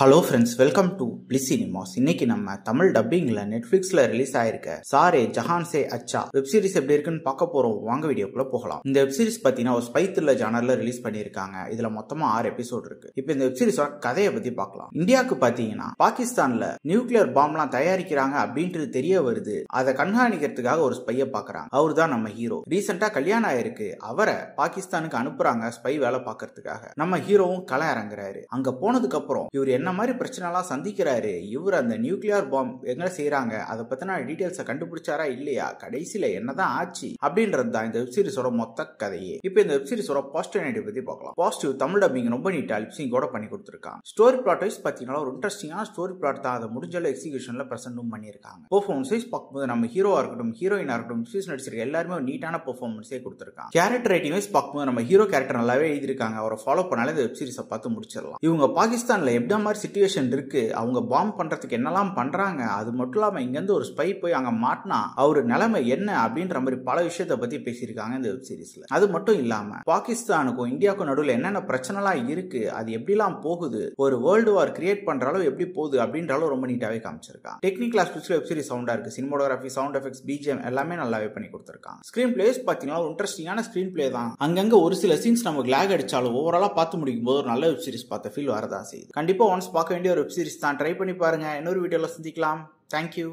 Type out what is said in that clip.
Hello friends, welcome to bliss cinemas. இன்னைக்கு நம்ம Tamil டப்பிங்ல நெட்ஃபிளிக்ஸ்ல release ஆயிருக்க சாரே ஜஹான் சே அச்சா வெப் சீரிஸ் எப்படி இருக்குன்னு பார்க்க போறோம். வாங்க வீடியோக்குள்ள போகலாம். இந்த வெப் சீரிஸ் பாத்தீங்கன்னா ஒரு ஸ்பை த்ரில்லர் ஜானர்ல ரிலீஸ் பண்ணிருக்காங்க. இதுல மொத்தமா 6 எபிசோட் இருக்கு. இப்போ இந்த வெப் சீரிஸோட கதையை பத்தி பார்க்கலாம். இந்தியாவுக்கு பாத்தீங்கன்னா பாகிஸ்தான்ல நியூக்ளியர் பாம்லாம் தயாரிக்கிறாங்க அப்படின்றது தெரிய வருது. அதை கண்காணிக்கிறதுக்காக ஒரு ஸ்பைய பாக்குறாங்க. அவர் தான் நம்ம ஹீரோ. ரீசெண்டா கல்யாணம் ஆயிருக்கு. அவரை பாகிஸ்தானுக்கு அனுப்புறாங்க ஸ்பை வேலை பார்க்கறதுக்காக. நம்ம ஹீரோவும் களம் இறங்குறாரு. அங்க போனதுக்கு அப்புறம் இவர் என்ன மாதிரி பிரச்சனை எல்லாம் சந்திக்கிறாரு. இவர் அந்த நியூக்ளியர் பாம் எங்க செய்யறாங்க அதை பத்தின டீடைல்ஸை கண்டுபிடிச்சாரா இல்லையா, கடைசியில என்னதான் ஆச்சு அப்படின்றது தான் இந்த வெப் சீரிஸோட மொத்த கதையே. இப்போ இந்த வெப் சீரிஸோட பாசிட்டிவ் நெகட்டிவ் பத்தி பார்க்கலாம். பாசிட்டிவ், தமிழ் டப்பிங் ரொம்ப நீட்டா லிப்சிங்கோட பண்ணி கொடுத்திருக்காங்க. ஸ்டோரி பிளாட் வைஸ் பாத்தீங்கன்னா ஒரு இன்ட்ரெஸ்டிங்கான ஸ்டோரி பிளாட் தான். அதை முடிஞ்ச எக்ஸிகியூஷன்ல பிரசன்டும் பண்ணிருக்காங்க. பெர்ஃபார்மன்ஸ் வைஸ் பார்க்கும்போது நம்ம ஹீரோவா இருக்கட்டும், ஹீரோயினா இருக்கட்டும், சீரிஸ் நடிச்சிருக்க எல்லாருமே ஒரு நீட்டான பெர்ஃபார்மன்ஸே கொடுத்திருக்காங்க. கேரக்டர் ரைட்டிங் வைஸ் பார்க்கும்போது நம்ம ஹீரோ கேரக்டர் நல்லாவே எழுதிருக்காங்க. அவரை ஃபாலோ பண்ணாலே இந்த வெப் சீரிஸை பார்த்து முடிச்சிடலாம். இவங்க பாகிஸ்தான்ல எப்படி மாதிரி சிச்சுவேஷன் இருக்கு, அவங்க பாம்பு பண்றதுக்கு என்னெல்லாம் பண்றாங்க, அது மட்டும் இல்லாம இங்க இருந்து ஒரு ஸ்பை போய் அங்க மாட்டினா அவரு நிலைமை என்ன அப்படின்ற மாதிரி பல விஷயத்தை பத்தி பேசியிருக்காங்க இந்த வெப் சீரிஸ்ல. அது மட்டும் இல்லாம பாகிஸ்தானுக்கும் இந்தியாவுக்கும் நடுவில் என்னென்ன பிரச்சனைலாம் இருக்கு, அது எப்படிலாம் போகுது, ஒரு வேர்ல்டு வார் கிரியேட் பண்ற அளவு எப்படி போகுது அப்படின்ற அளவு ரொம்ப நீட்டாவே காமிச்சிருக்காங்க. டெக்னிக்கல் ஆஸ்பெக்ட்ஸ்ல வெப் சீரிஸ் சவுண்டா இருக்கு. சினிமோகிராஃபி, சவுண்ட் எஃபெக்ட்ஸ், பிஜிஎம் எல்லாமே நல்லாவே பண்ணி கொடுத்திருக்காங்க. ஸ்கிரீன் பிளேஸ் பாத்தீங்கன்னா ஒரு இன்ட்ரெஸ்டிங்கான ஸ்கிரீன் பிளே தான். அங்கங்க ஒரு சில சீன்ஸ் நமக்கு லாக் அடிச்சாலும் ஓவராலா பார்த்து முடிக்கும் போது ஒரு நல்ல வெப் சீரிஸ் பார்த்த ஃபீல் வரதான் செய்யுது. கண்டிப்பா ஒன்ஸ் பார்க்க வேண்டிய ஒரு வெப் சீரிஸ் தான். ட்ரை பண்ணி பாருங்க. இன்னொரு வீடியோல சந்திக்கலாம். தேங்க்யூ.